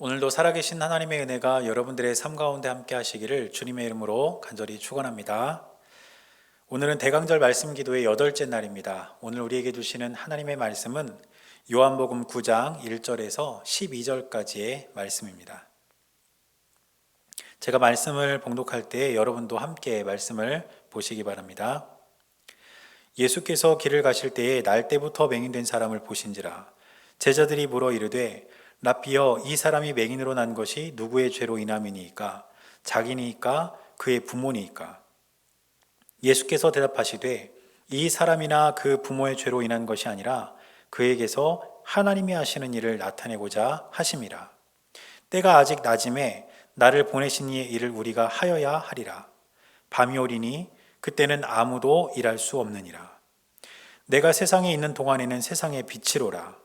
오늘도 살아계신 하나님의 은혜가 여러분들의 삶 가운데 함께 하시기를 주님의 이름으로 간절히 축원합니다. 오늘은 대강절 말씀 기도의 8째 날입니다. 오늘 우리에게 주시는 하나님의 말씀은 요한복음 9장 1절에서 12절까지의 말씀입니다. 제가 말씀을 봉독할 때 여러분도 함께 말씀을 보시기 바랍니다. 예수께서 길을 가실 때에 날 때부터 맹인된 사람을 보신지라. 제자들이 물어 이르되 랍비여, 이 사람이 맹인으로 난 것이 누구의 죄로 인함이니이까? 자기니이까 그의 부모니이까? 예수께서 대답하시되 이 사람이나 그 부모의 죄로 인한 것이 아니라 그에게서 하나님이 하시는 일을 나타내고자 하심이라. 때가 아직 낮음에 나를 보내신 이의 일을 우리가 하여야 하리라. 밤이 오리니 그때는 아무도 일할 수 없느니라. 내가 세상에 있는 동안에는 세상의 빛이로라.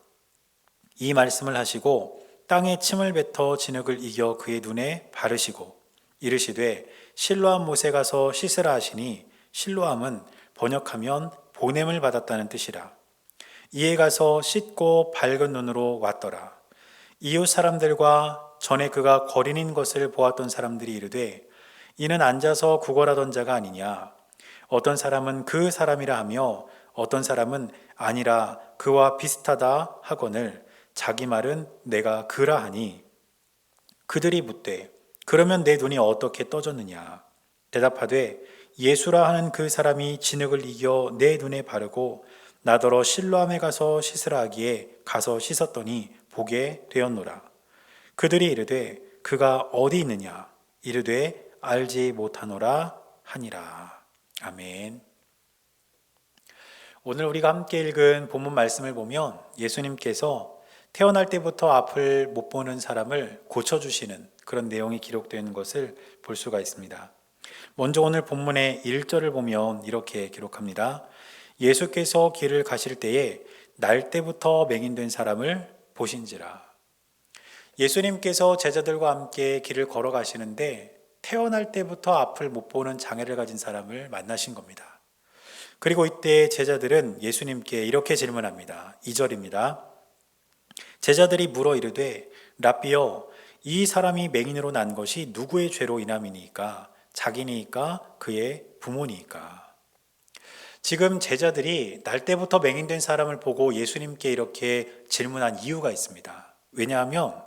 이 말씀을 하시고 땅에 침을 뱉어 진흙을 이겨 그의 눈에 바르시고 이르시되 실로암 못에 가서 씻으라 하시니 실로암은 번역하면 보냄을 받았다는 뜻이라. 이에 가서 씻고 밝은 눈으로 왔더라. 이웃 사람들과 전에 그가 거린인 것을 보았던 사람들이 이르되 이는 앉아서 구걸하던 자가 아니냐. 어떤 사람은 그 사람이라 하며 어떤 사람은 아니라 그와 비슷하다 하거늘 자기 말은 내가 그라 하니 그들이 묻되 그러면 내 눈이 어떻게 떠졌느냐. 대답하되 예수라 하는 그 사람이 진흙을 이겨 내 눈에 바르고 나더러 실로암에 가서 씻으라 하기에 가서 씻었더니 보게 되었노라. 그들이 이르되 그가 어디 있느냐. 이르되 알지 못하노라 하니라. 아멘. 오늘 우리가 함께 읽은 본문 말씀을 보면 예수님께서 태어날 때부터 앞을 못 보는 사람을 고쳐주시는 그런 내용이 기록된 것을 볼 수가 있습니다. 먼저 오늘 본문의 1절을 보면 이렇게 기록합니다. 예수께서 길을 가실 때에 날 때부터 맹인된 사람을 보신지라. 예수님께서 제자들과 함께 길을 걸어가시는데 태어날 때부터 앞을 못 보는 장애를 가진 사람을 만나신 겁니다. 그리고 이때 제자들은 예수님께 이렇게 질문합니다. 2절입니다. 제자들이 물어 이르되 랍비여, 이 사람이 맹인으로 난 것이 누구의 죄로 인함이니까? 자기니까 그의 부모니까? 지금 제자들이 날 때부터 맹인된 사람을 보고 예수님께 이렇게 질문한 이유가 있습니다. 왜냐하면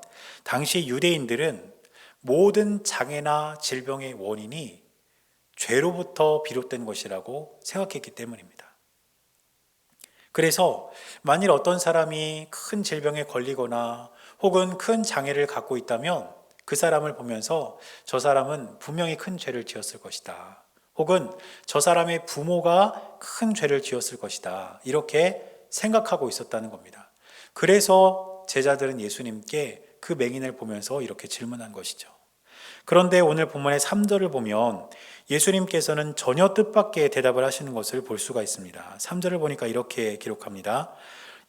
당시 유대인들은 모든 장애나 질병의 원인이 죄로부터 비롯된 것이라고 생각했기 때문입니다. 그래서 만일 어떤 사람이 큰 질병에 걸리거나 혹은 큰 장애를 갖고 있다면 그 사람을 보면서 저 사람은 분명히 큰 죄를 지었을 것이다. 혹은 저 사람의 부모가 큰 죄를 지었을 것이다. 이렇게 생각하고 있었다는 겁니다. 그래서 제자들은 예수님께 그 맹인을 보면서 이렇게 질문한 것이죠. 그런데 오늘 본문의 3절을 보면 예수님께서는 전혀 뜻밖의 대답을 하시는 것을 볼 수가 있습니다. 3절을 보니까 이렇게 기록합니다.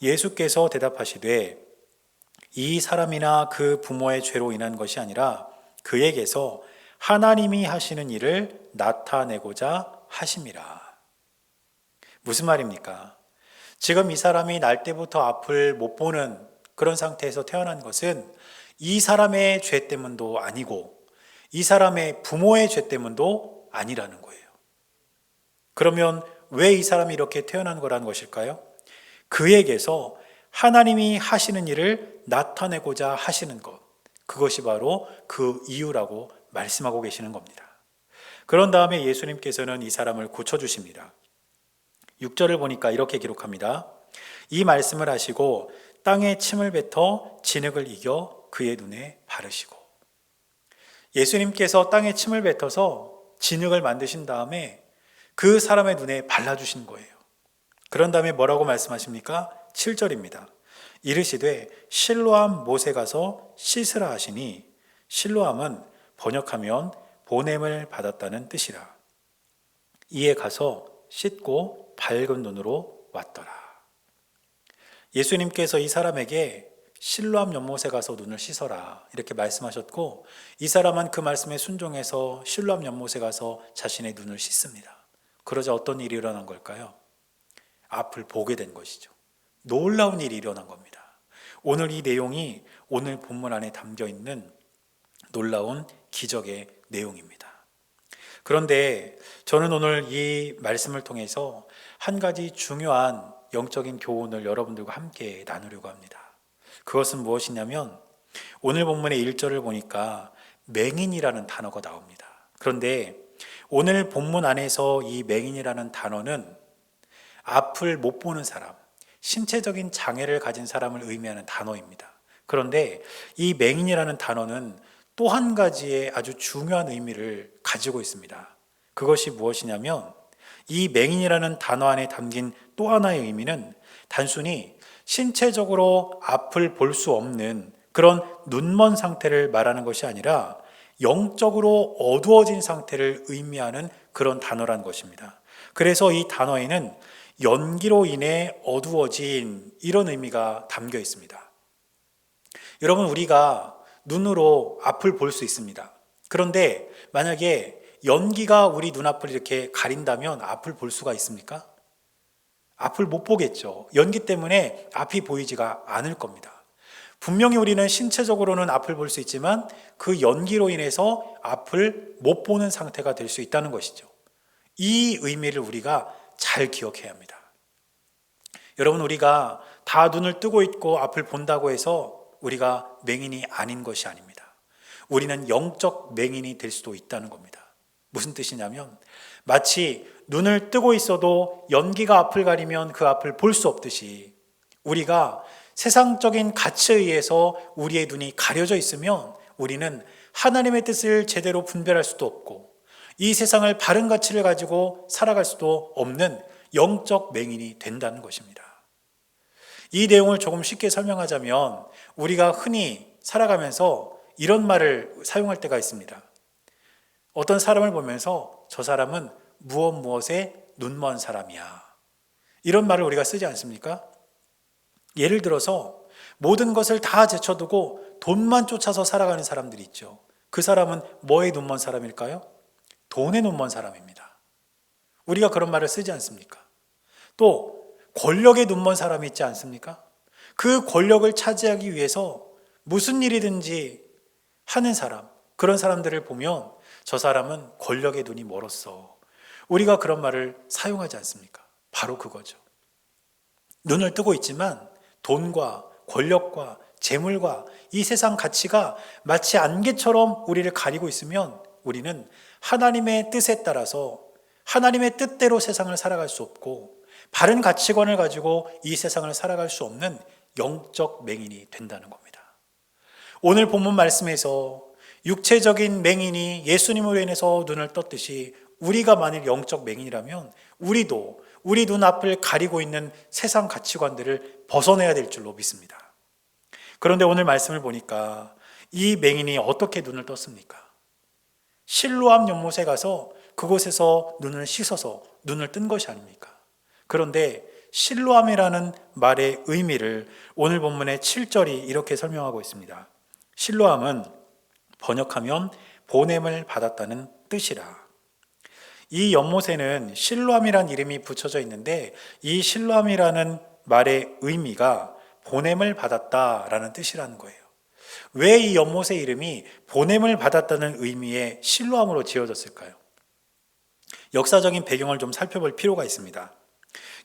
예수께서 대답하시되 이 사람이나 그 부모의 죄로 인한 것이 아니라 그에게서 하나님이 하시는 일을 나타내고자 하심이라. 무슨 말입니까? 지금 이 사람이 날 때부터 앞을 못 보는 그런 상태에서 태어난 것은 이 사람의 죄 때문도 아니고 이 사람의 부모의 죄 때문도 아니라는 거예요. 그러면 왜 이 사람이 이렇게 태어난 거라는 것일까요? 그에게서 하나님이 하시는 일을 나타내고자 하시는 것, 그것이 바로 그 이유라고 말씀하고 계시는 겁니다. 그런 다음에 예수님께서는 이 사람을 고쳐주십니다. 6절을 보니까 이렇게 기록합니다. 이 말씀을 하시고 땅에 침을 뱉어 진흙을 이겨 그의 눈에 바르시고. 예수님께서 땅에 침을 뱉어서 진흙을 만드신 다음에 그 사람의 눈에 발라주신 거예요. 그런 다음에 뭐라고 말씀하십니까? 7절입니다. 이르시되 실로암 못에 가서 씻으라 하시니 실로암은 번역하면 보냄을 받았다는 뜻이라. 이에 가서 씻고 밝은 눈으로 왔더라. 예수님께서 이 사람에게 실로암 연못에 가서 눈을 씻어라 이렇게 말씀하셨고 이 사람은 그 말씀에 순종해서 실로암 연못에 가서 자신의 눈을 씻습니다. 그러자 어떤 일이 일어난 걸까요? 앞을 보게 된 것이죠. 놀라운 일이 일어난 겁니다. 오늘 이 내용이 오늘 본문 안에 담겨 있는 놀라운 기적의 내용입니다. 그런데 저는 오늘 이 말씀을 통해서 한 가지 중요한 영적인 교훈을 여러분들과 함께 나누려고 합니다. 그것은 무엇이냐면 오늘 본문의 1절을 보니까 맹인이라는 단어가 나옵니다. 그런데 오늘 본문 안에서 이 맹인이라는 단어는 앞을 못 보는 사람, 신체적인 장애를 가진 사람을 의미하는 단어입니다. 그런데 이 맹인이라는 단어는 또 한 가지의 아주 중요한 의미를 가지고 있습니다. 그것이 무엇이냐면 이 맹인이라는 단어 안에 담긴 또 하나의 의미는 단순히 신체적으로 앞을 볼 수 없는 그런 눈먼 상태를 말하는 것이 아니라 영적으로 어두워진 상태를 의미하는 그런 단어란 것입니다. 그래서 이 단어에는 연기로 인해 어두워진 이런 의미가 담겨 있습니다. 여러분, 우리가 눈으로 앞을 볼 수 있습니다. 그런데 만약에 연기가 우리 눈앞을 이렇게 가린다면 앞을 볼 수가 있습니까? 앞을 못 보겠죠. 연기 때문에 앞이 보이지가 않을 겁니다. 분명히 우리는 신체적으로는 앞을 볼 수 있지만 그 연기로 인해서 앞을 못 보는 상태가 될 수 있다는 것이죠. 이 의미를 우리가 잘 기억해야 합니다. 여러분, 우리가 다 눈을 뜨고 있고 앞을 본다고 해서 우리가 맹인이 아닌 것이 아닙니다. 우리는 영적 맹인이 될 수도 있다는 겁니다. 무슨 뜻이냐면 마치 눈을 뜨고 있어도 연기가 앞을 가리면 그 앞을 볼 수 없듯이 우리가 세상적인 가치에 의해서 우리의 눈이 가려져 있으면 우리는 하나님의 뜻을 제대로 분별할 수도 없고 이 세상을 바른 가치를 가지고 살아갈 수도 없는 영적 맹인이 된다는 것입니다. 이 내용을 조금 쉽게 설명하자면 우리가 흔히 살아가면서 이런 말을 사용할 때가 있습니다. 어떤 사람을 보면서 저 사람은 무엇에 눈먼 사람이야. 이런 말을 우리가 쓰지 않습니까? 예를 들어서 모든 것을 다 제쳐두고 돈만 쫓아서 살아가는 사람들이 있죠. 그 사람은 뭐에 눈먼 사람일까요? 돈에 눈먼 사람입니다. 우리가 그런 말을 쓰지 않습니까? 또 권력에 눈먼 사람이 있지 않습니까? 그 권력을 차지하기 위해서 무슨 일이든지 하는 사람, 그런 사람들을 보면 저 사람은 권력에 눈이 멀었어. 우리가 그런 말을 사용하지 않습니까? 바로 그거죠. 눈을 뜨고 있지만 돈과 권력과 재물과 이 세상 가치가 마치 안개처럼 우리를 가리고 있으면 우리는 하나님의 뜻에 따라서 하나님의 뜻대로 세상을 살아갈 수 없고 바른 가치관을 가지고 이 세상을 살아갈 수 없는 영적 맹인이 된다는 겁니다. 오늘 본문 말씀에서 육체적인 맹인이 예수님으로 인해서 눈을 떴듯이 우리가 만일 영적 맹인이라면 우리도 우리 눈앞을 가리고 있는 세상 가치관들을 벗어내야 될 줄로 믿습니다. 그런데 오늘 말씀을 보니까 이 맹인이 어떻게 눈을 떴습니까? 실로암 연못에 가서 그곳에서 눈을 씻어서 눈을 뜬 것이 아닙니까? 그런데 실로암이라는 말의 의미를 오늘 본문의 7절이 이렇게 설명하고 있습니다. 실로암은 번역하면 보냄을 받았다는 뜻이라. 이 연못에는 실로암이라는 이름이 붙여져 있는데 이 실로암이라는 말의 의미가 보냄을 받았다라는 뜻이라는 거예요. 왜 이 연못의 이름이 보냄을 받았다는 의미의 실로암으로 지어졌을까요? 역사적인 배경을 좀 살펴볼 필요가 있습니다.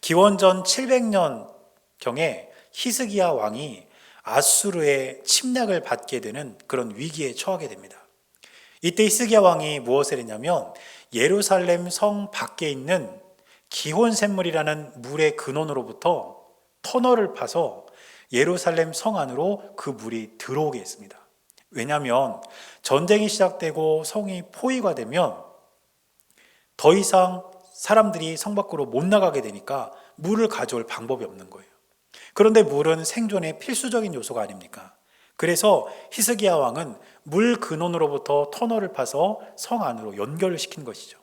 기원전 700년경에 히스기야 왕이 아수르의 침략을 받게 되는 그런 위기에 처하게 됩니다. 이때 히스기야 왕이 무엇을 했냐면 예루살렘 성 밖에 있는 기혼샘물이라는 물의 근원으로부터 터널을 파서 예루살렘 성 안으로 그 물이 들어오게 했습니다. 왜냐하면 전쟁이 시작되고 성이 포위가 되면 더 이상 사람들이 성 밖으로 못 나가게 되니까 물을 가져올 방법이 없는 거예요. 그런데 물은 생존의 필수적인 요소가 아닙니까? 그래서 히스기야 왕은 물 근원으로부터 터널을 파서 성 안으로 연결을 시킨 것이죠.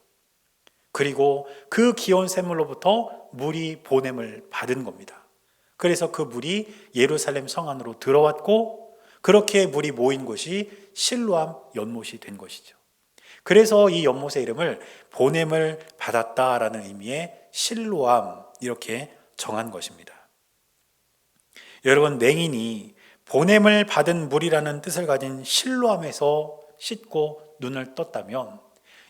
그리고 그 기온 샘물로부터 물이 보냄을 받은 겁니다. 그래서 그 물이 예루살렘 성 안으로 들어왔고 그렇게 물이 모인 곳이 실로암 연못이 된 것이죠. 그래서 이 연못의 이름을 보냄을 받았다라는 의미의 실로암 이렇게 정한 것입니다. 여러분, 맹인이 보냄을 받은 물이라는 뜻을 가진 실로암에서 씻고 눈을 떴다면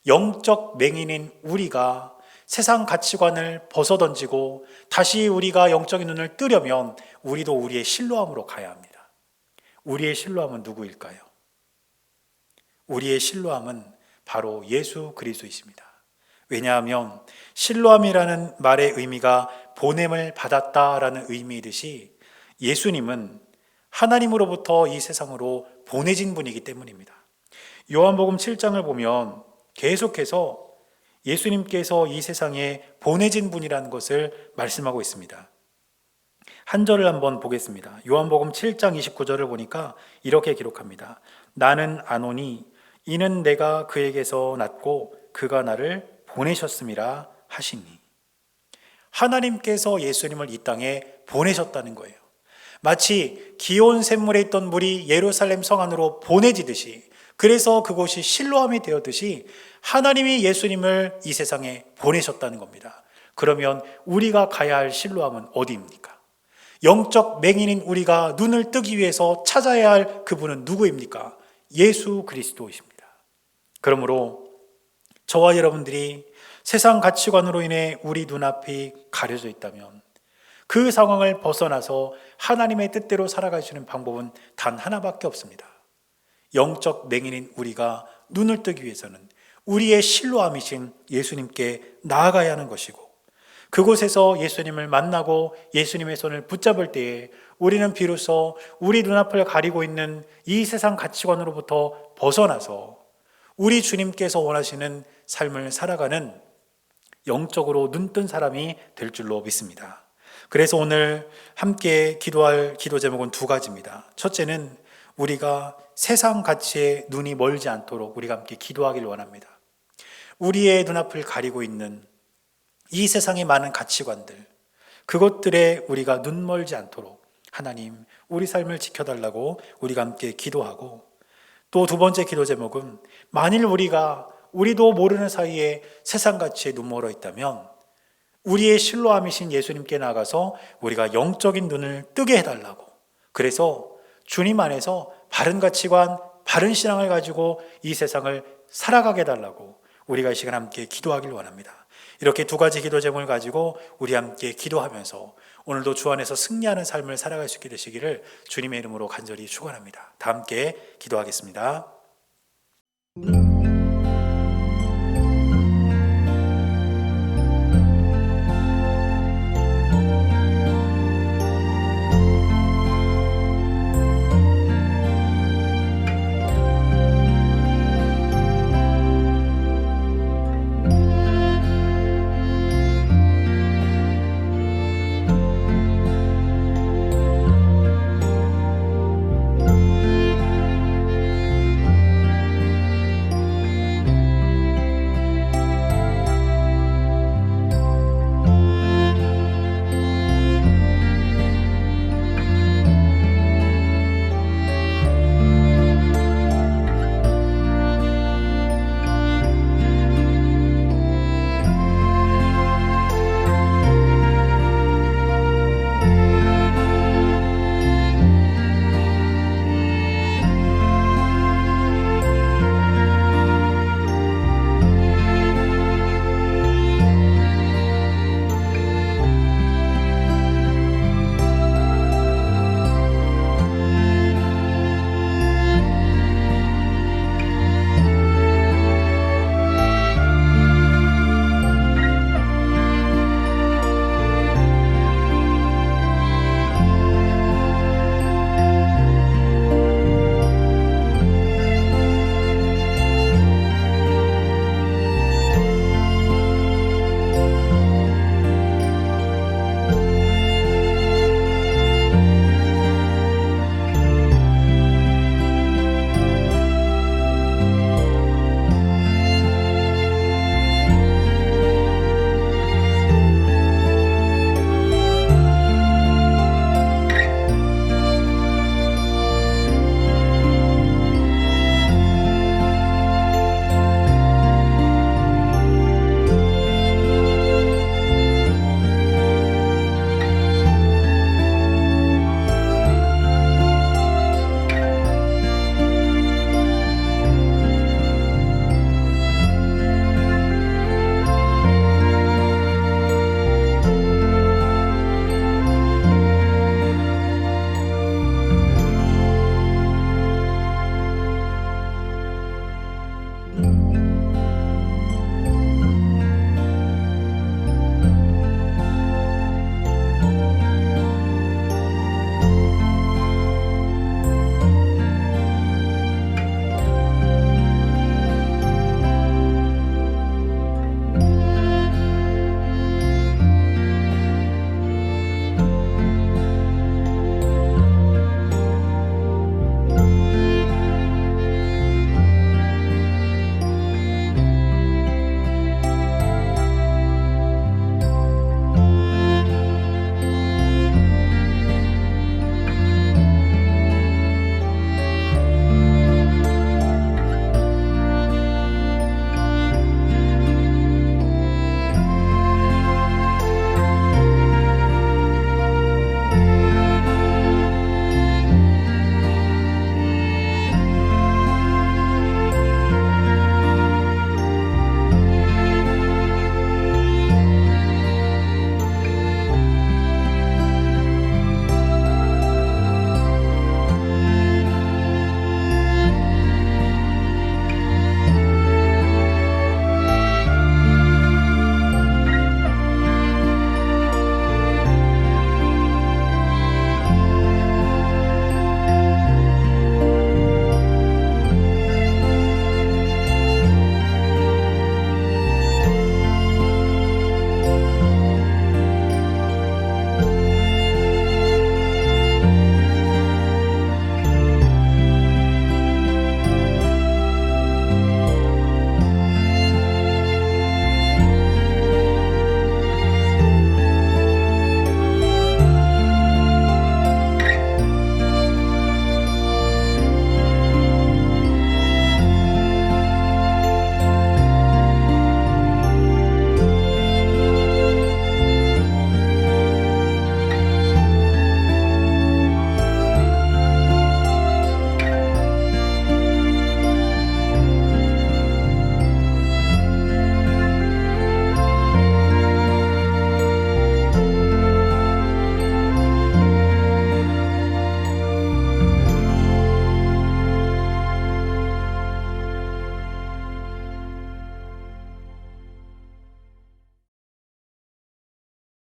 영적 맹인인 우리가 세상 가치관을 벗어던지고 다시 우리가 영적인 눈을 뜨려면 우리도 우리의 실로암으로 가야 합니다. 우리의 실로암은 누구일까요? 우리의 실로암은 바로 예수 그리스도이십니다. 왜냐하면 실로암이라는 말의 의미가 보냄을 받았다라는 의미이듯이 예수님은 하나님으로부터 이 세상으로 보내진 분이기 때문입니다. 요한복음 7장을 보면 계속해서 예수님께서 이 세상에 보내진 분이라는 것을 말씀하고 있습니다. 한 절을 한번 보겠습니다. 요한복음 7장 29절을 보니까 이렇게 기록합니다. 나는 아노니 이는 내가 그에게서 났고 그가 나를 보내셨음이라 하시니. 하나님께서 예수님을 이 땅에 보내셨다는 거예요. 마치 기온 샘물에 있던 물이 예루살렘 성 안으로 보내지듯이, 그래서 그곳이 실로암이 되었듯이 하나님이 예수님을 이 세상에 보내셨다는 겁니다. 그러면 우리가 가야 할 실로암은 어디입니까? 영적 맹인인 우리가 눈을 뜨기 위해서 찾아야 할 그분은 누구입니까? 예수 그리스도이십니다. 그러므로 저와 여러분들이 세상 가치관으로 인해 우리 눈앞이 가려져 있다면 그 상황을 벗어나서 하나님의 뜻대로 살아가시는 방법은 단 하나밖에 없습니다. 영적 맹인인 우리가 눈을 뜨기 위해서는 우리의 실로암이신 예수님께 나아가야 하는 것이고, 그곳에서 예수님을 만나고 예수님의 손을 붙잡을 때에 우리는 비로소 우리 눈앞을 가리고 있는 이 세상 가치관으로부터 벗어나서 우리 주님께서 원하시는 삶을 살아가는 영적으로 눈뜬 사람이 될 줄로 믿습니다. 그래서 오늘 함께 기도할 기도 제목은 두 가지입니다. 첫째는 우리가 세상 가치에 눈이 멀지 않도록 우리가 함께 기도하기를 원합니다. 우리의 눈앞을 가리고 있는 이 세상의 많은 가치관들, 그것들에 우리가 눈 멀지 않도록 하나님 우리 삶을 지켜달라고 우리가 함께 기도하고, 또 두 번째 기도 제목은 만일 우리도 모르는 사이에 세상 가치에 눈 멀어 있다면 우리의 실로암이신 예수님께 나가서 우리가 영적인 눈을 뜨게 해달라고, 그래서 주님 안에서 바른 가치관, 바른 신앙을 가지고 이 세상을 살아가게 해달라고 우리가 이 시간 함께 기도하길 원합니다. 이렇게 두 가지 기도 제목을 가지고 우리 함께 기도하면서 오늘도 주 안에서 승리하는 삶을 살아갈 수 있게 되시기를 주님의 이름으로 간절히 축원합니다. 다 함께 기도하겠습니다.